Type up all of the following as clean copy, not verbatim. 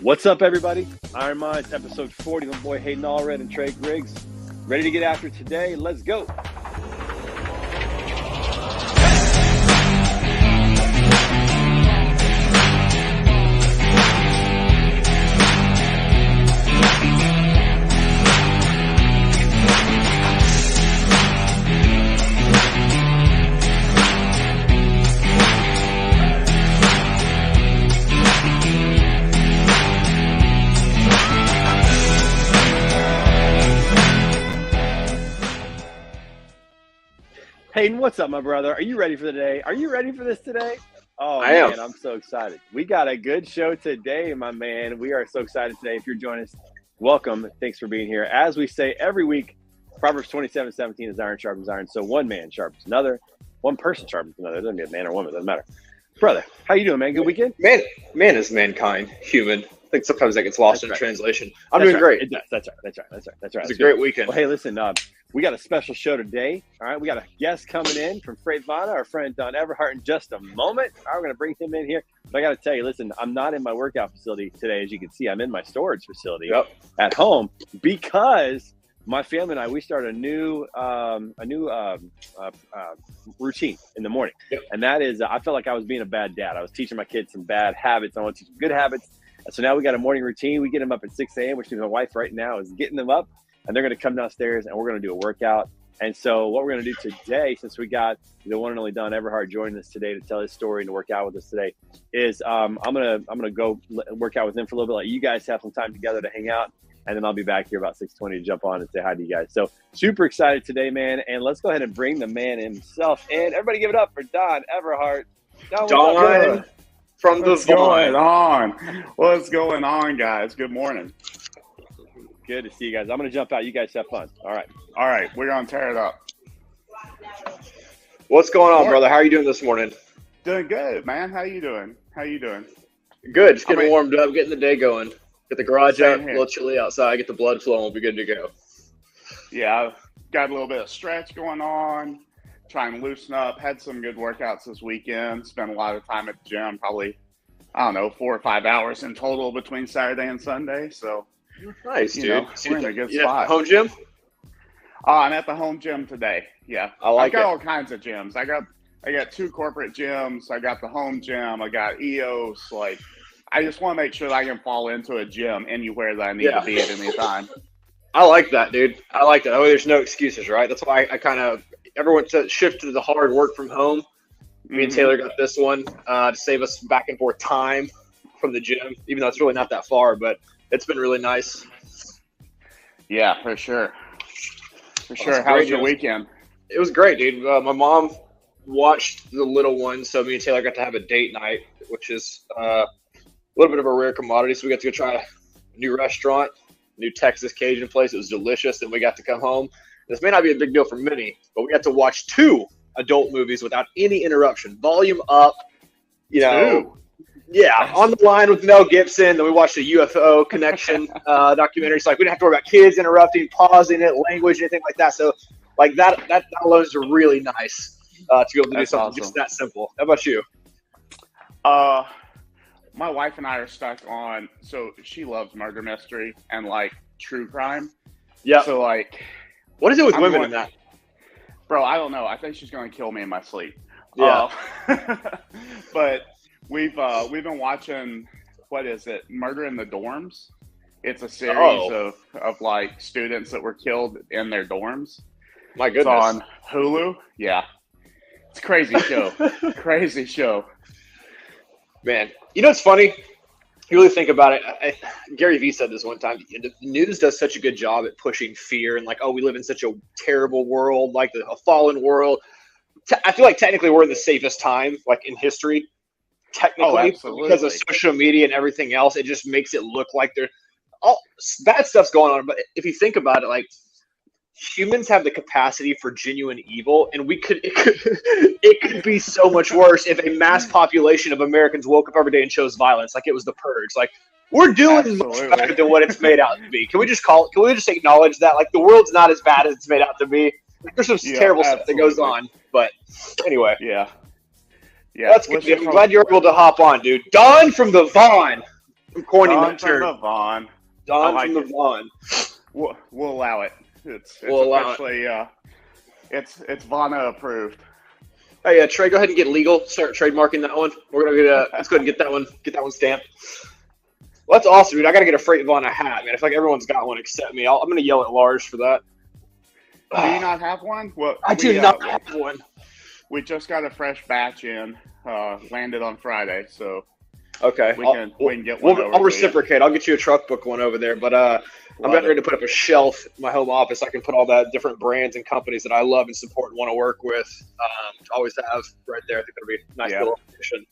What's up, everybody? Iron Minds, episode 40. My boy Hayden Allred and Trey Griggs. Ready to get after it today? Let's go. Hayden, what's up, my brother? Are you ready for the day? Are you ready for this today? Oh, man, I'm so excited. We got a good show today, my man. We are so excited today. If you're joining us, welcome. Thanks for being here. As we say every week, Proverbs 27:17 is iron sharpens iron. So one man sharpens another. One person sharpens another. It doesn't be a man or woman. It doesn't matter. Brother, how you doing, man? Good weekend? Man is mankind, human. I think sometimes that gets lost in translation. I'm doing great. It does. That's right. It's a great weekend. Well, hey, listen, we got a special show today. All right, we got a guest coming in from Freight Vana, our friend Don Everhart, in just a moment. All right, we're going to bring him in here. But I got to tell you, listen, I'm not in my workout facility today. As you can see, I'm in my storage facility at home because my family and I, we started a new routine in the morning. Yep. And that is, I felt like I was being a bad dad. I was teaching my kids some bad habits. I want to teach them good habits. And so now we got a morning routine. We get them up at 6 a.m., which means my wife right now is getting them up. And they're going to come downstairs and we're going to do a workout. And so what we're going to do today, since we got the one and only Don Everhart joining us today to tell his story and to work out with us today, is I'm gonna go work out with him for a little bit. Let you guys have some time together to hang out, and then I'll be back here about 6:20 to jump on and say hi to you guys. So super excited today, man. And let's go ahead and bring the man himself in. Everybody give it up for Don Everhart. Don from the Vaughn. What's going on, guys? Good morning. Good to see you guys. I'm going to jump out. You guys have fun. All right. We're going to tear it up. What's going on, brother? How are you doing this morning? Doing good, man. How you doing? Good. Just getting warmed up, getting the day going. Get the garage up, here. a little chilly outside, get the blood flowing, we'll be good to go. Yeah, I've got a little bit of stretch going on, trying to loosen up. Had some good workouts this weekend. Spent a lot of time at the gym, probably, 4 or 5 hours in total between Saturday and Sunday. So, nice, dude. We're in a good spot. Home gym? I'm at the home gym today. Yeah, I got all kinds of gyms. I got 2 corporate gyms. I got the home gym. I got EOS. I just want to make sure that I can fall into a gym anywhere that I need to be at any time. I like that, dude. I like that. There's no excuses, right? That's why everyone shifted to the hard work from home. Me and Taylor got this one to save us back and forth time from the gym, even though it's really not that far, but it's been really nice. Yeah, for sure. How was your weekend? It was great, dude. My mom watched the little one, so me and Taylor got to have a date night, which is a little bit of a rare commodity. So we got to go try a new restaurant, new Texas Cajun place. It was delicious, and we got to come home. This may not be a big deal for many, but we got to watch 2 adult movies without any interruption. Volume up, Yeah, on the line with Mel Gibson. Then we watched a UFO connection documentary. So we didn't have to worry about kids interrupting, pausing it, language, anything like that. So that alone is really nice to be able to do something just that simple. How about you? My wife and I are stuck on. So she loves murder mystery and true crime. Yeah. So what is it with women in that? Bro, I don't know. I think she's gonna kill me in my sleep. Yeah. But we've been watching, what is it? Murder in the Dorms. It's a series of students that were killed in their dorms. My goodness. It's on Hulu. Yeah. It's a crazy show. Crazy show. Man, it's funny. You really think about it. Gary Vee said this one time. The news does such a good job at pushing fear and we live in such a terrible world, a fallen world. I feel like technically we're in the safest time, in history. Technically, because of social media and everything else, it just makes it look like all bad stuff's going on. But if you think about it, humans have the capacity for genuine evil, and it could be so much worse if a mass population of Americans woke up every day and chose violence, like it was the Purge. We're doing much better than what it's made out to be. Can we just acknowledge that? The world's not as bad as it's made out to be. There's some terrible stuff that goes on, but anyway. Yeah. That's good. I'm glad you're able to hop on, dude. Don from the Vaughn. I'm coining Don that term. From the Vaughn. Don like from the Vaughn. We'll allow it. It's We'll officially it's Vana approved. Hey, Trey, go ahead and get legal. Start trademarking that one. We're gonna let's go ahead and get that one stamped. Well, that's awesome, dude. I gotta get a Freight Vana hat, man. I feel like everyone's got one except me. I'm gonna yell at Lars for that. Do you not have one? Well, I do not have one. We just got a fresh batch in. Landed on Friday, so okay, we can get one. I'll reciprocate. I'll get you a truck book one over there. But I'm about ready to put up a shelf in my home office. I can put all that different brands and companies that I love and support and want to work with. Always have right there. I think that'll be a nice little addition.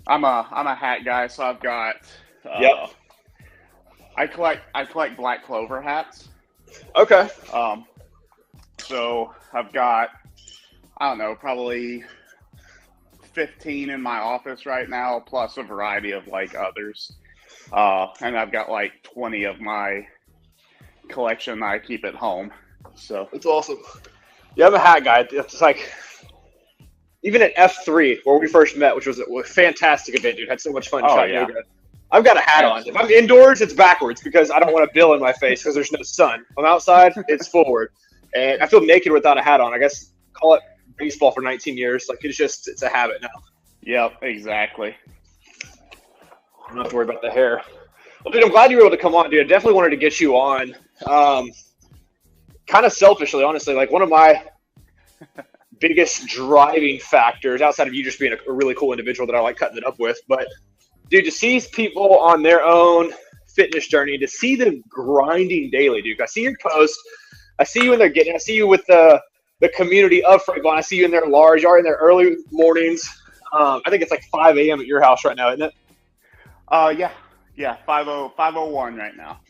I'm a hat guy, so I've got. I collect Black Clover hats. Okay. So I've got, I don't know, probably 15 in my office right now, plus a variety of like others. And I've got like 20 of my collection that I keep at home. So that's awesome. Yeah, I'm a hat guy. It's like, even at F3 where we first met, which was a fantastic event, dude. Had so much fun shot yoga. I've got a hat on. If I'm indoors, it's backwards because I don't want a bill in my face because there's no sun. I'm outside, it's forward. And I feel naked without a hat on. I guess call it baseball for 19 years. Like it's a habit now. Yep, exactly. I don't have to worry about the hair. Well, dude, I'm glad you were able to come on, dude. I definitely wanted to get you on. Kind of selfishly, honestly, like one of my biggest driving factors outside of you just being a really cool individual that I like cutting it up with. But, dude, to see people on their own fitness journey, to see them grinding daily, dude. I see your post. I see you in there I see you with the community of Freight Vaughn. I see you in there large. You're in there early mornings. I think it's like 5 a.m. at your house right now, isn't it? Yeah, 5:01 right now.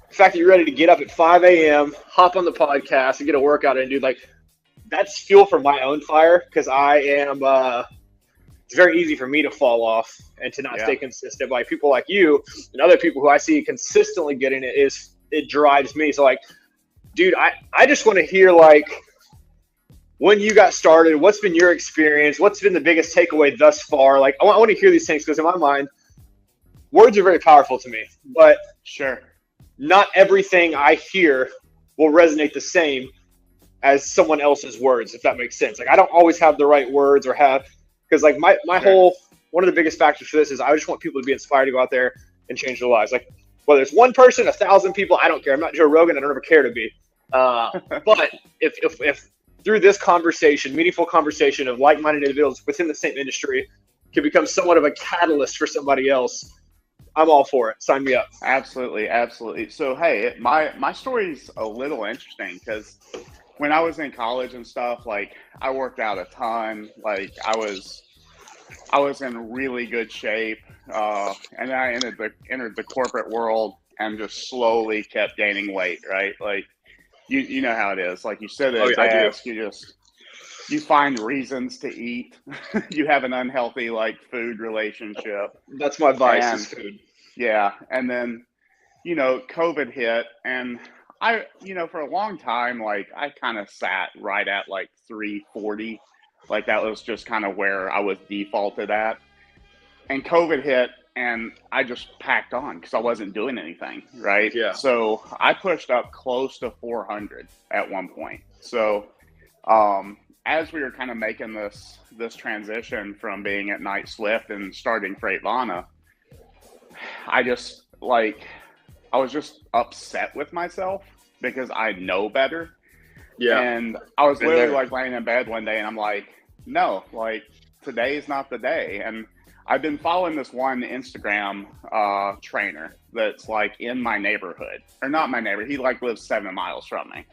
The fact that you're ready to get up at 5 a.m., hop on the podcast, and get a workout in, dude, like, that's fuel for my own fire because I am it's very easy for me to fall off and to not stay consistent. Like people like you and other people who I see consistently getting it drives me. So, like, dude, I just want to hear, like, when you got started, what's been your experience? What's been the biggest takeaway thus far? Like, I want to hear these things because in my mind, words are very powerful to me. But sure, not everything I hear will resonate the same as someone else's words, if that makes sense. Like, I don't always have the right words or have – because, like, my whole – one of the biggest factors for this is I just want people to be inspired to go out there and change their lives. Like, whether it's one person, 1,000 people, I don't care. I'm not Joe Rogan. I don't ever care to be. But if through this conversation, meaningful conversation of like-minded individuals within the same industry can become somewhat of a catalyst for somebody else, I'm all for it. Sign me up. Absolutely, absolutely. So, hey, my story's a little interesting because when I was in college and stuff, like, I worked out a ton. Like, I was in really good shape, and then I entered the corporate world and just slowly kept gaining weight. Right, like you know how it is. Like you said, you find reasons to eat. You have an unhealthy like food relationship. That's my vice is food. Yeah, and then COVID hit, and I for a long time, like, I kind of sat right at like 340. Like, that was just kind of where I was defaulted at. And COVID hit, and I just packed on because I wasn't doing anything, right? Yeah. So I pushed up close to 400 at one point. So as we were kind of making this transition from being at Night Swift and starting Freight Vana, I was just upset with myself because I know better. Yeah. And I was literally like laying in bed one day and I'm like, no, like, today is not the day. And I've been following this one Instagram trainer that's like in my neighborhood, or not my neighborhood. He like lives 7 miles from me.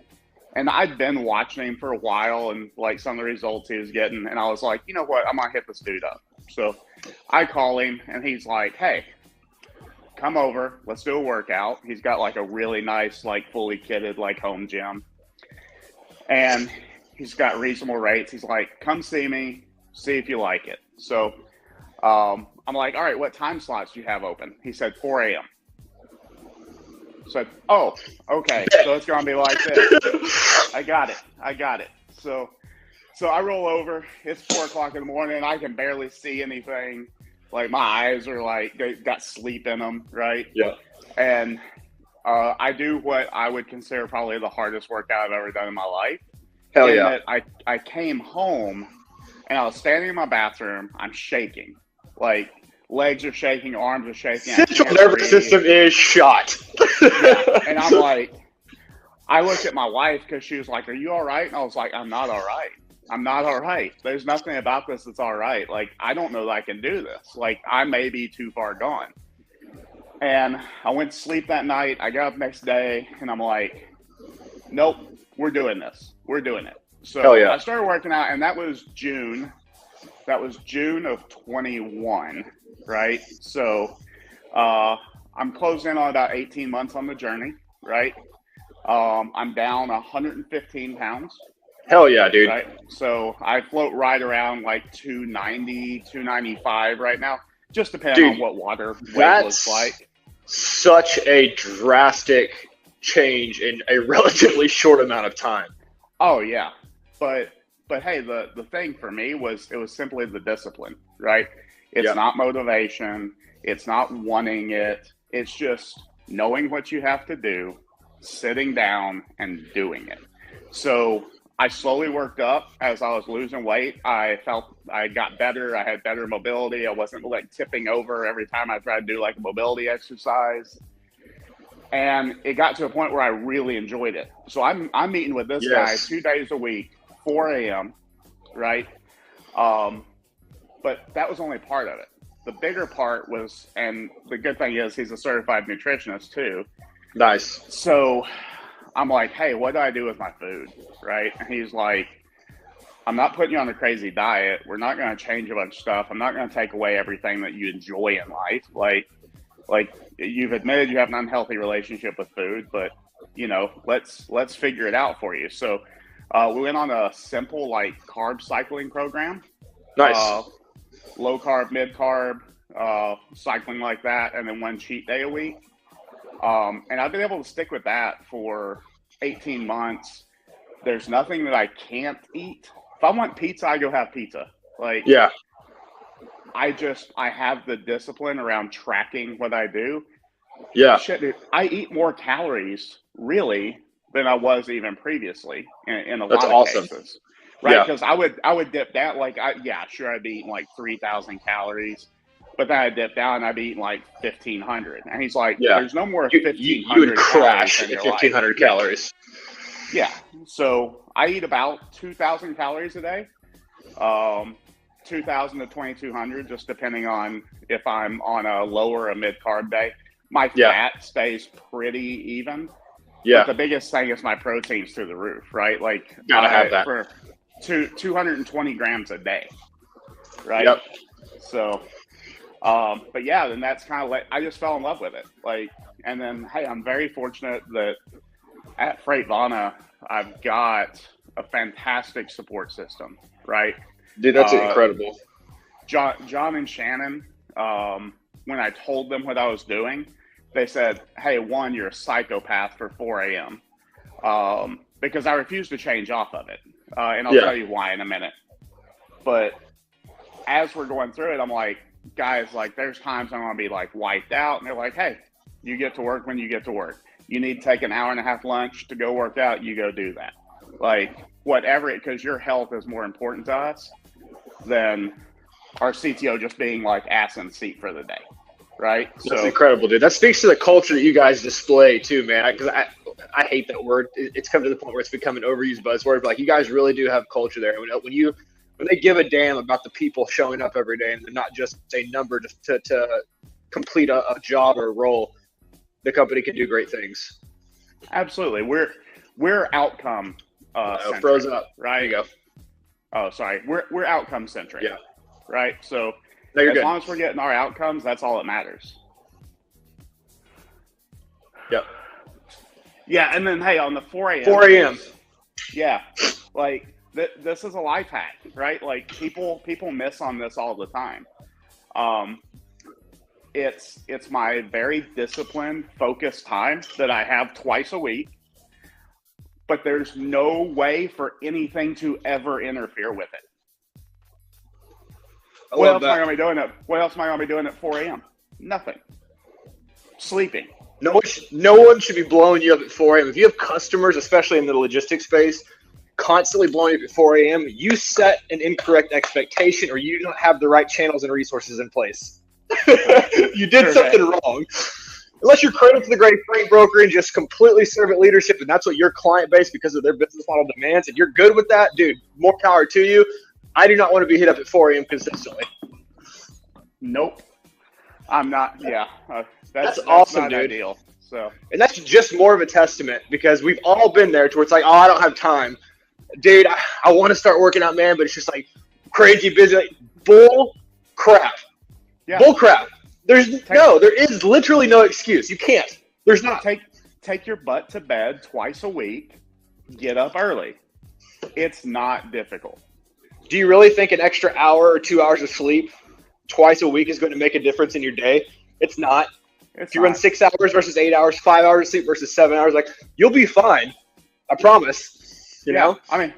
And I'd been watching him for a while and like some of the results he was getting. And I was like, you know what? I'm going to hit this dude up. So I call him and he's like, hey, come over. Let's do a workout. He's got like a really nice, like fully kitted, like home gym. And he's got reasonable rates. He's like, come see me, see if you like it. So I'm like, all right, what time slots do you have open? He said 4 a.m. So, oh, okay. So it's going to be like this. I got it. So I roll over. It's 4 o'clock in the morning. I can barely see anything. Like my eyes are like they got sleep in them, right? Yeah. And I do what I would consider probably the hardest workout I've ever done in my life. Hell in yeah. that I came home and I was standing in my bathroom. I'm shaking, like legs are shaking, arms are shaking. Central nervous system is shot. Yeah. And I'm like, I looked at my wife because she was like, "Are you all right?" And I was like, "I'm not all right. I'm not all right. There's nothing about this that's all right. Like, I don't know that I can do this. Like, I may be too far gone." And I went to sleep that night. I got up next day and I'm like, "Nope, we're doing this. We're doing it." So Hell yeah. I started working out, and that was June. That was June of 21, right? So I'm closing in on about 18 months on the journey, right? I'm down 115 pounds. Hell yeah, dude. Right? So I float right around like 290, 295 right now, just depending on what water weight looks like. Such a drastic change in a relatively short amount of time. Oh yeah. But hey, the thing for me was it was simply the discipline, right? It's not motivation. It's not wanting it. It's just knowing what you have to do, sitting down and doing it. So I slowly worked up as I was losing weight. I felt I got better. I had better mobility. I wasn't like tipping over every time I tried to do like a mobility exercise. And it got to a point where I really enjoyed it. So I'm meeting with this guy 2 days a week, 4 a.m., right? But that was only part of it. The bigger part was, and the good thing is he's a certified nutritionist too. Nice. So I'm like, "Hey, what do I do with my food?" Right? And he's like, "I'm not putting you on a crazy diet. We're not going to change a bunch of stuff. I'm not going to take away everything that you enjoy in life. Like you've admitted you have an unhealthy relationship with food, but you know, let's figure it out for you." So we went on a simple like carb cycling program. Nice. Low carb, mid carb, cycling like that, and then one cheat day a week. And I've been able to stick with that for 18 months. There's nothing that I can't eat. If I want pizza, I go have pizza. Like, yeah. I have the discipline around tracking what I do. Yeah. Shit, dude, I eat more calories really than I was even previously in a lot of cases. Right? Because I would dip down I'd be eating like 3,000 calories. But then I dip down and I'd be eating like 1,500. And he's like, "There's no more 1,500 You would crash at 1,500 calories. Yeah. So I eat about 2,000 calories a day, 2,000 to 2,200, just depending on if I'm on a low or a mid-carb day. My fat stays pretty even. Yeah. But the biggest thing is my protein's through the roof, right? Like, gotta have that. For 220 grams a day, right? Yep. So... but yeah, then that's kind of like, I just fell in love with it. Like, and then, hey, I'm very fortunate that at Freightvana, I've got a fantastic support system, right? Dude, that's incredible. John and Shannon, when I told them what I was doing, they said, "Hey, one, you're a psychopath for 4 a.m." Because I refuse to change off of it. And I'll tell you why in a minute. But as we're going through it, I'm like, "Guys, like there's times I'm going to be like wiped out." And they're like, "Hey, you get to work when you get to work. You need to take an hour and a half lunch to go work out, you go do that." Like whatever, because your health is more important to us than our CTO just being like ass in the seat for the day. Right. That's incredible, dude. That speaks to the culture that you guys display too, man. Because I hate that word. It's come to the point where it's become an overused buzzword. But like you guys really do have culture there. When they give a damn about the people showing up every day and not just a number to complete a job or a role, the company can do great things. Absolutely. We're outcome centric, frozen up. Right. There you go. Oh, sorry. We're outcome centric. Yeah. Right. So no, as long as we're getting our outcomes, that's all that matters. Yep. Yeah. And then, hey, on the 4 a.m. 4 a.m. Yeah. Like, this is a life hack, right? Like people miss on this all the time. It's my very disciplined, focused time that I have twice a week, but there's no way for anything to ever interfere with it. What else am I going to be doing at 4 a.m.? Nothing. Sleeping. No one should be blowing you up at 4 a.m. If you have customers, especially in the logistics space, constantly blowing you up at 4 a.m., you set an incorrect expectation, or you don't have the right channels and resources in place. You did something wrong. Unless you're cradle to the grave freight broker and just completely servant leadership, and that's what your client base, because of their business model, demands, and you're good with that, dude, more power to you. I do not want to be hit up at 4 a.m. consistently. Nope. I'm not. Yeah. That's awesome, not dude. Ideal. So. And that's just more of a testament, because we've all been there to where it's like, oh, I don't have time. Dude, I want to start working out, man, but it's just like crazy busy. Like, bull crap. Yeah. Bull crap. There is literally no excuse. You can't. There's not. Take your butt to bed twice a week. Get up early. It's not difficult. Do you really think an extra hour or 2 hours of sleep twice a week is going to make a difference in your day? It's not. If you run 6 hours versus 8 hours, 5 hours of sleep versus 7 hours, like, you'll be fine. I promise. You know? I mean,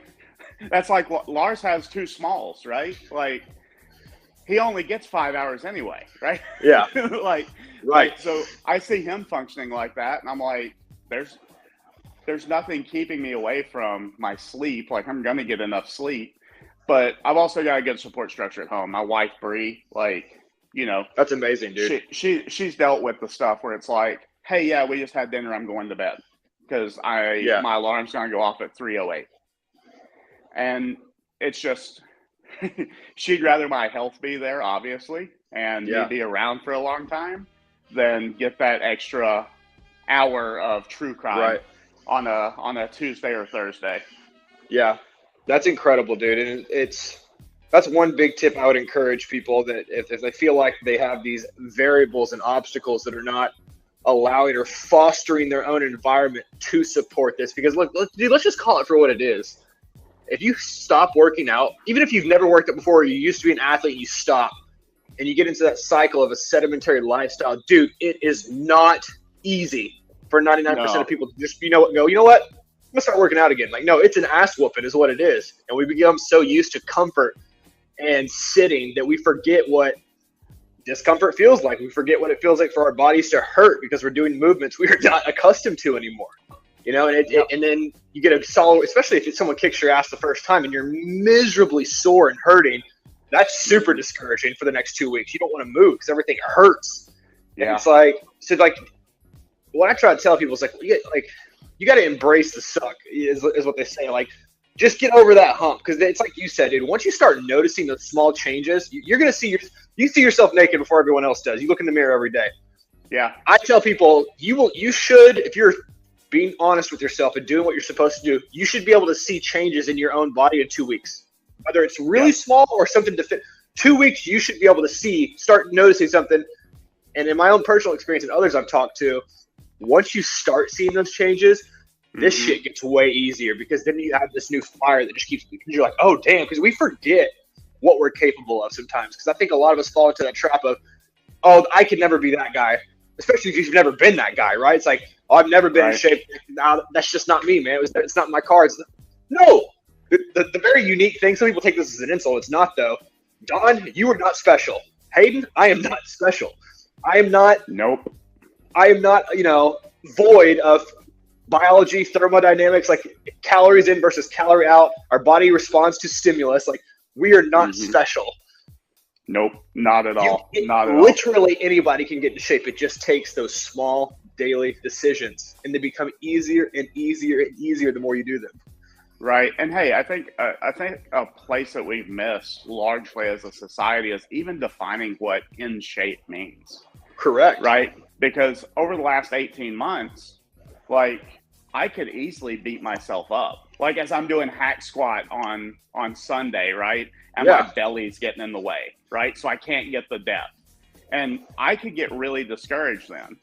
that's like Lars has 2 smalls, right? Like, he only gets 5 hours anyway, right? Yeah. Right. So I see him functioning like that, and I'm like, there's nothing keeping me away from my sleep. Like, I'm going to get enough sleep. But I've also got a good support structure at home. My wife, Bree, like, you know. That's amazing, dude. She's dealt with the stuff where it's like, hey, yeah, we just had dinner. I'm going to bed. Because my alarm's going to go off at 3:08. And it's just, she'd rather my health be there, obviously, and me be around for a long time than get that extra hour of true crime on a Tuesday or Thursday. Yeah. That's incredible, dude. And that's one big tip I would encourage people, that if they feel like they have these variables and obstacles that are not allowing or fostering their own environment to support this. Because look, dude, let's just call it for what it is. If you stop working out, even if you've never worked out before, or you used to be an athlete, you stop and you get into that cycle of a sedentary lifestyle, dude, it is not easy for 99% of people to just, go, you know what? I'm gonna start working out again. Like, no, it's an ass whooping is what it is. And we become so used to comfort and sitting that we forget what discomfort feels like. We forget what it feels like for our bodies to hurt because we're doing movements we are not accustomed to anymore. And then you get a solid, especially if someone kicks your ass the first time and you're miserably sore and hurting, that's super discouraging for the next 2 weeks. You don't want to move because everything hurts. Yeah. And it's like, what I try to tell people is like, you got to embrace the suck is what they say. Like, just get over that hump. Because it's like you said, dude, once you start noticing those small changes, you're going to see you see yourself naked before everyone else does. You look in the mirror every day. Yeah. I tell people, you should, if you're being honest with yourself and doing what you're supposed to do, you should be able to see changes in your own body in 2 weeks. Whether it's really small or something to fit. 2 weeks, you should be able to start noticing something. And in my own personal experience and others I've talked to, once you start seeing those changes, this shit gets way easier, because then you have this new fire that just keeps, because you're like, oh, damn, because we forget what we're capable of sometimes. Because I think a lot of us fall into that trap of, oh, I could never be that guy, especially if you've never been that guy, right? It's like, oh, I've never been in shape. Nah, that's just not me, man. It's not in my cards. No. The very unique thing, some people take this as an insult. It's not, though. Don, you are not special. Hayden, I am not special. I am not. Nope. I am not, void of biology, thermodynamics, like calories in versus calorie out. Our body responds to stimulus. Like, we are not special. Nope, not at all. Not at all. Literally anybody can get in shape. It just takes those small daily decisions, and they become easier and easier and easier the more you do them. Right. And hey, I think a place that we've missed largely as a society is even defining what in shape means. Correct. Right. Because over the last 18 months, like, I could easily beat myself up. Like, as I'm doing hack squat on Sunday, right? And my belly's getting in the way, right? So I can't get the depth. And I could get really discouraged then.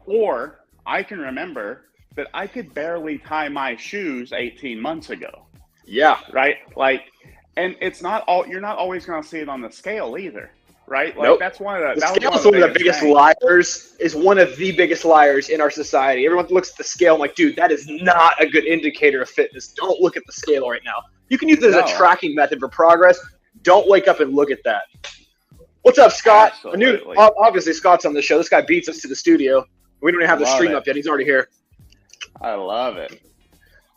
Or I can remember that I could barely tie my shoes 18 months ago. Yeah. Right? Like, and it's not all, you're not always going to see it on the scale either. Right? Like, nope. That's one of the, the scale is one of the biggest liars, is one of the biggest liars in our society. Everyone looks at the scale, I'm like, dude, that is not a good indicator of fitness. Don't look at the scale right now. You can use it as a tracking method for progress. Don't wake up and look at that. What's up, Scott? Absolutely. Obviously Scott's on the show. This guy beats us to the studio. We don't even have the stream up yet. He's already here. I love it.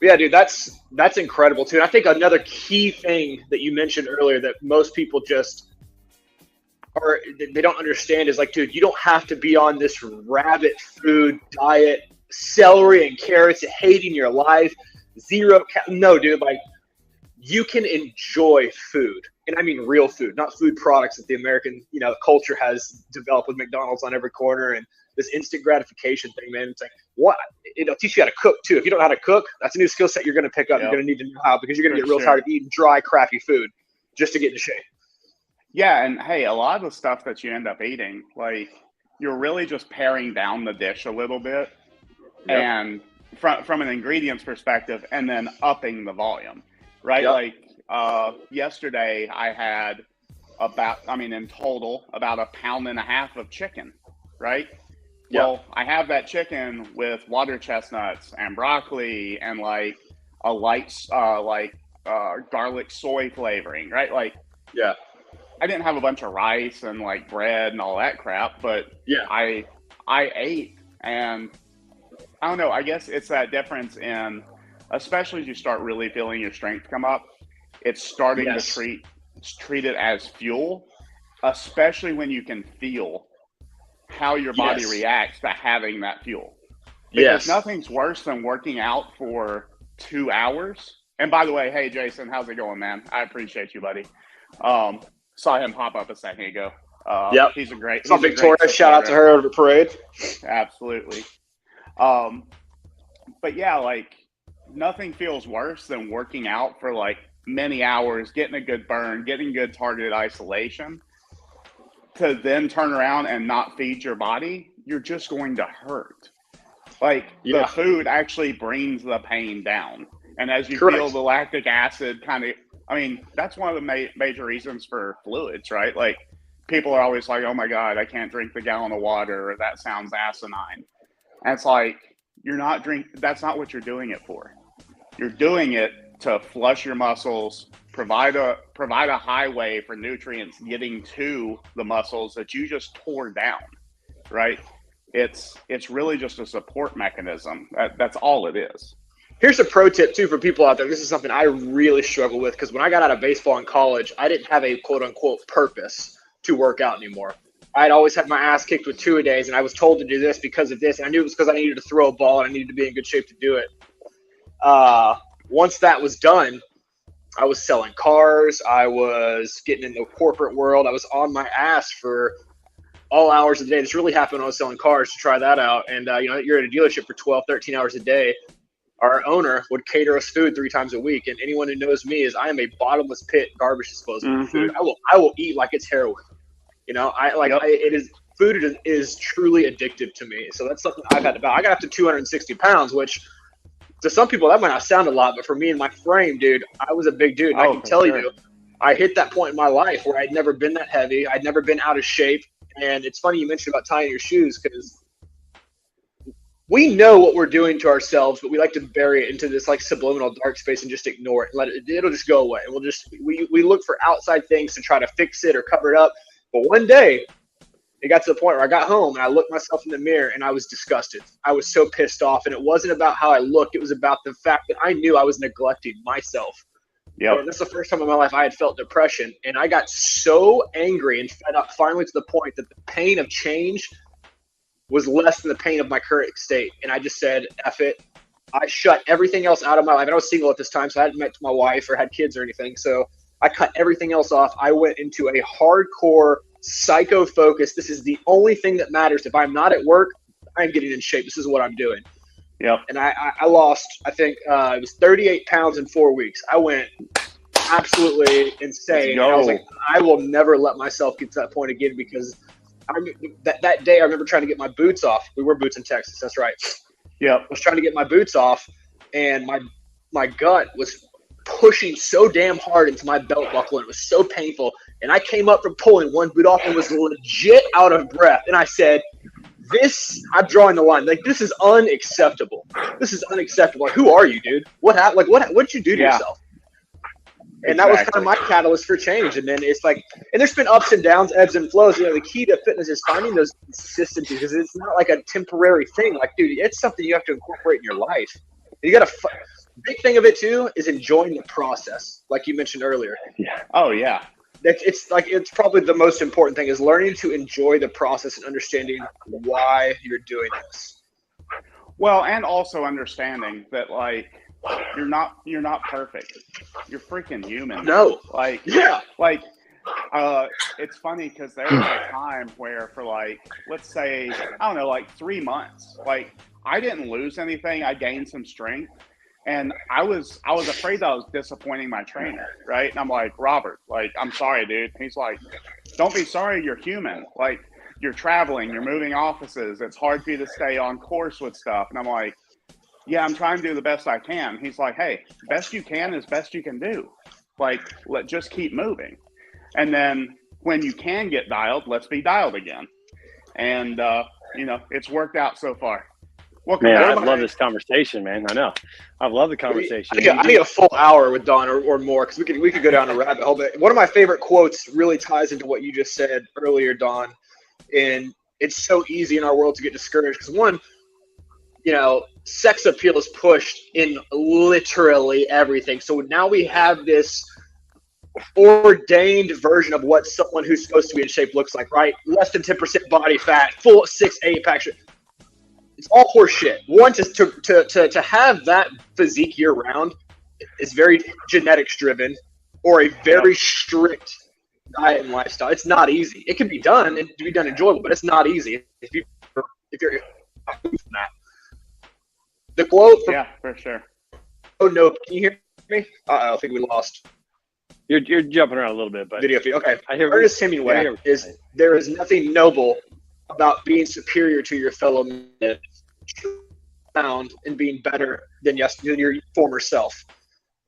Yeah, dude, that's incredible too. And I think another key thing that you mentioned earlier that most people they don't understand is like, dude, you don't have to be on this rabbit food diet, celery and carrots, hating your life, no, dude, like you can enjoy food. And I mean real food, not food products that the American, culture has developed with McDonald's on every corner and this instant gratification thing, man. It's like, what? It'll teach you how to cook too. If you don't know how to cook, that's a new skill set you're going to pick up. Yep. You're going to need to know how, because you're going to get real tired of eating dry, crappy food just to get into shape. Yeah, and hey, a lot of the stuff that you end up eating, like you're really just paring down the dish a little bit, and from an ingredients perspective, and then upping the volume, right? Yep. Like yesterday, I had in total, about 1.5 pounds of chicken, right? Yep. Well, I have that chicken with water chestnuts and broccoli and like a light garlic soy flavoring, right? Like, yeah. I didn't have a bunch of rice and like bread and all that crap, but yeah, I ate, and I don't know, I guess it's that difference in, especially as you start really feeling your strength come up, it's starting to treat it as fuel, especially when you can feel how your body reacts to having that fuel. Because nothing's worse than working out for 2 hours. And by the way, hey Jason, how's it going, man? I appreciate you, buddy. Saw him pop up a second ago. He's a great. Saw Victoria. Shout out to her over the parade. Absolutely. But yeah, like nothing feels worse than working out for like many hours, getting a good burn, getting good targeted isolation, to then turn around and not feed your body. You're just going to hurt. Like the food actually brings the pain down, and as you feel the lactic acid kind of. I mean, that's one of the major reasons for fluids, right? Like, people are always like, oh my God, I can't drink the gallon of water, or that sounds asinine. And it's like, that's not what you're doing it for. You're doing it to flush your muscles, provide a highway for nutrients getting to the muscles that you just tore down, right? It's really just a support mechanism. That's all it is. Here's a pro tip, too, for people out there. This is something I really struggle with, because when I got out of baseball in college, I didn't have a quote-unquote purpose to work out anymore. I'd always had my ass kicked with two-a-days, and I was told to do this because of this, and I knew it was because I needed to throw a ball and I needed to be in good shape to do it. Once that was done, I was selling cars. I was getting in the corporate world. I was on my ass for all hours of the day. This really happened when I was selling cars, to try that out. And, you're at a dealership for 12, 13 hours a day. Our owner would cater us food 3 times a week, and anyone who knows me is I am a bottomless pit garbage disposal of food. I will eat like it's heroin. Food is truly addictive to me. So that's something I've had about. I got up to 260 pounds, which to some people that might not sound a lot, but for me and my frame, dude, I was a big dude. And I can tell you, I hit that point in my life where I'd never been that heavy. I'd never been out of shape. And it's funny you mentioned about tying your shoes, because we know what we're doing to ourselves, but we like to bury it into this like subliminal dark space and just ignore it and it'll just go away. And we look for outside things to try to fix it or cover it up. But one day it got to the point where I got home and I looked myself in the mirror and I was disgusted. I was so pissed off, and it wasn't about how I looked. It was about the fact that I knew I was neglecting myself. Yeah, that's the first time in my life I had felt depression, and I got so angry and fed up finally to the point that the pain of change was less than the pain of my current state. And I just said, F it. I shut everything else out of my life. And I was single at this time, so I hadn't met my wife or had kids or anything. So I cut everything else off. I went into a hardcore psycho focus. This is the only thing that matters. If I'm not at work, I'm getting in shape. This is what I'm doing. Yep. And I lost, I think it was 38 pounds in 4 weeks. I went absolutely insane. And I was like, I will never let myself get to that point again, because that day I remember trying to get my boots off. We wear boots in Texas. That's right. Yeah. I was trying to get my boots off, and my gut was pushing so damn hard into my belt buckle, and it was so painful. And I came up from pulling one boot off and was legit out of breath. And I said, I'm drawing the line. Like, this is unacceptable. This is unacceptable. Like, who are you, dude? What happened? Like, what did you do to yourself? And that was kind of my catalyst for change. And then it's like, and there's been ups and downs, ebbs and flows. You know, the key to fitness is finding those consistencies, because it's not like a temporary thing. Like, dude, it's something you have to incorporate in your life. And you got to, big thing of it too is enjoying the process, like you mentioned earlier. Yeah. Oh yeah. It's probably the most important thing is learning to enjoy the process and understanding why you're doing this. Well, and also understanding that, like, you're not perfect. You're freaking human. No. Like, yeah. Like, it's funny because there was a time where for, like, let's say, I don't know, like 3 months, like, I didn't lose anything. I gained some strength. And I was afraid that I was disappointing my trainer, right? And I'm like, Robert, like, I'm sorry, dude. And he's like, don't be sorry. You're human. Like, you're traveling, you're moving offices. It's hard for you to stay on course with stuff. And I'm like, yeah, I'm trying to do the best I can. He's like, hey, best you can is best you can do. Like, just keep moving. And then when you can get dialed, let's be dialed again. And, it's worked out so far. Man, I love this conversation, man. I know. I love the conversation. I need a full hour with Don or more, because we could go down a rabbit hole. But one of my favorite quotes really ties into what you just said earlier, Don. And it's so easy in our world to get discouraged because, one, sex appeal is pushed in literally everything. So now we have this ordained version of what someone who's supposed to be in shape looks like, right? Less than 10% body fat, full 6'8" pack. It's all horse shit. One, to have that physique year round is very genetics driven, or a very strict diet and lifestyle. It's not easy. It can be done and to be done enjoyable, but it's not easy if you're from that. The quote from, yeah, for sure. Oh no, can you hear me? I think we lost. You're jumping around a little bit, but video feed. Okay. I hear Ernest Hemingway is there is nothing noble about being superior to your fellow man, found and being better than your former self.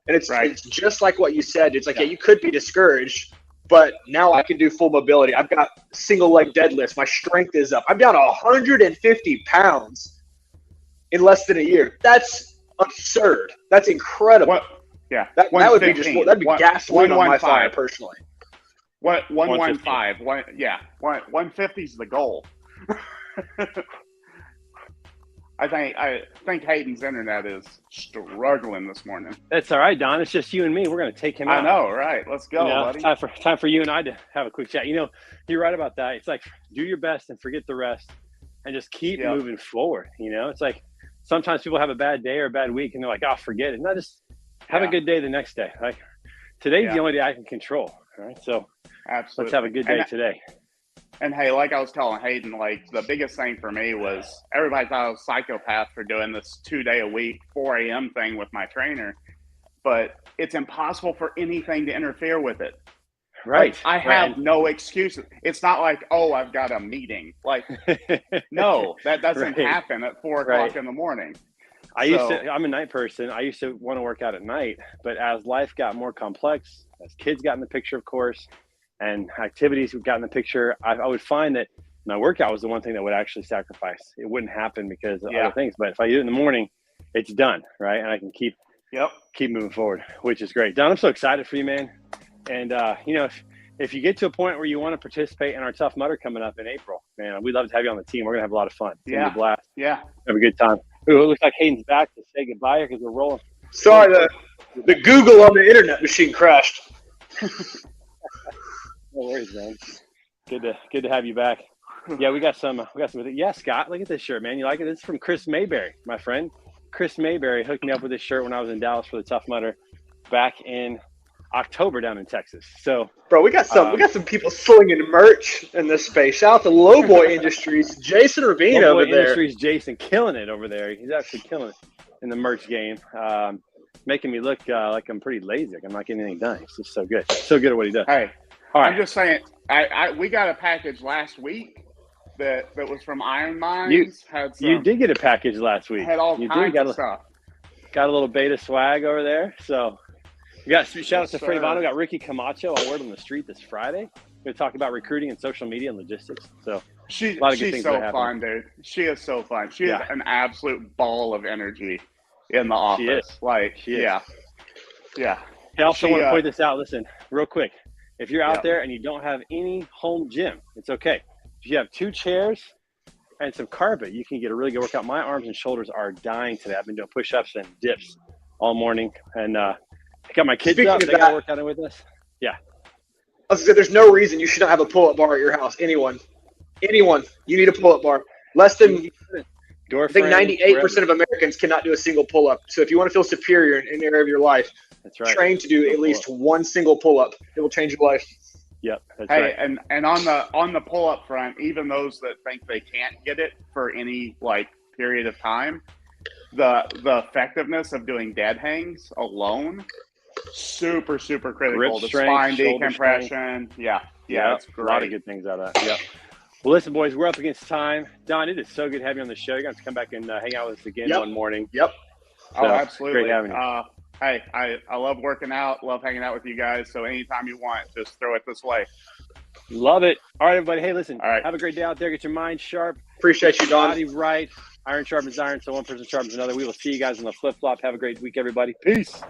And it's just like what you said. It's like, yeah, you could be discouraged, but now I can do full mobility. I've got single leg deadlifts. My strength is up. I'm down 150 pounds in less than a year. That's absurd. That's incredible. Yeah, that would be that'd be gasoline on my fire personally. 115? 150 is the goal. I think Hayden's internet is struggling this morning. That's all right, Don. It's just you and me. We're going to take him out. I know, right? Let's go, buddy. Time for you and I to have a quick chat. You're right about that. It's like, do your best and forget the rest, and just keep moving forward. It's like sometimes people have a bad day or a bad week, and they're like, "Oh, forget it." No, just have a good day the next day. Like today's the only day I can control. All right, so absolutely, let's have a good day today. And hey, like I was telling Hayden, like the biggest thing for me was everybody thought I was a psychopath for doing this 2-day-a-week, 4 a.m. thing with my trainer, but it's impossible for anything to interfere with it. Right. Like, I have no excuses. It's not like, oh, I've got a meeting. Like, no, that doesn't happen at 4 o'clock in the morning. I'm a night person. I used to want to work out at night, but as life got more complex, as kids got in the picture, of course, and activities got in the picture, I would find that my workout was the one thing that would actually sacrifice. It wouldn't happen because of other things. But if I do it in the morning, it's done, right? And I can keep moving forward, which is great. Don, I'm so excited for you, man. And, if you get to a point where you want to participate in our Tough Mudder coming up in April, man, we'd love to have you on the team. We're going to have a lot of fun. It's going to be a blast. Yeah. Have a good time. Ooh, it looks like Hayden's back to say goodbye here because we're rolling. Sorry, the Google on the internet machine crashed. No worries, man. Good to have you back. Yeah, we got some. Yeah, Scott, look at this shirt, man. You like it? This is from Chris Mayberry, my friend. Chris Mayberry hooked me up with this shirt when I was in Dallas for the Tough Mudder back in October down in Texas. So, bro, we got some people slinging merch in this space. Shout out to Lowboy Industries, Jason Ravine over there. Industries, Jason, killing it over there. He's actually killing it in the merch game, making me look like I'm pretty lazy. Like I'm not getting anything done. He's just so good at what he does. Hey, I'm just saying, we got a package last week that was from Iron Minds. You did get a package last week. Had all kinds of stuff. Got a little beta swag over there. So we got shout out to Freddie Bono. Got Ricky Camacho on Word on the Street this Friday. We're going to talk about recruiting and social media and logistics. So she's so fun, dude. She is so fun. She is an absolute ball of energy in the office. She is. Yeah. I also want to point this out. Listen, real quick. If you're out there and you don't have any home gym, it's okay. If you have 2 chairs and some carpet, you can get a really good workout. My arms and shoulders are dying today. I've been doing push-ups and dips all morning. And I got my kids up. They got to work out with us. Yeah. I was gonna say, there's no reason you shouldn't have a pull-up bar at your house. Anyone, you need a pull-up bar. Less than, I think 98% of Americans cannot do a single pull-up. So if you want to feel superior in any area of your life, that's right. Train to do at least one single pull-up. It will change your life. Yep. That's right. And on the pull-up front, even those that think they can't get it for any period of time, the effectiveness of doing dead hangs alone, super critical. Grip the strength, spine decompression. Strength. Yeah, that's great. A lot of good things out of that. Yep. Well, listen, boys, we're up against time. Don, it is so good having you on the show. You're going to come back and hang out with us again one morning. Yep. So, absolutely. Great having you. Hey, I love working out, love hanging out with you guys. So anytime you want, just throw it this way. Love it. All right, everybody. Hey, listen. All right. Have a great day out there. Get your mind sharp. Appreciate you, Don. Body right. Iron sharpens iron, so one person sharpens another. We will see you guys on the flip-flop. Have a great week, everybody. Peace.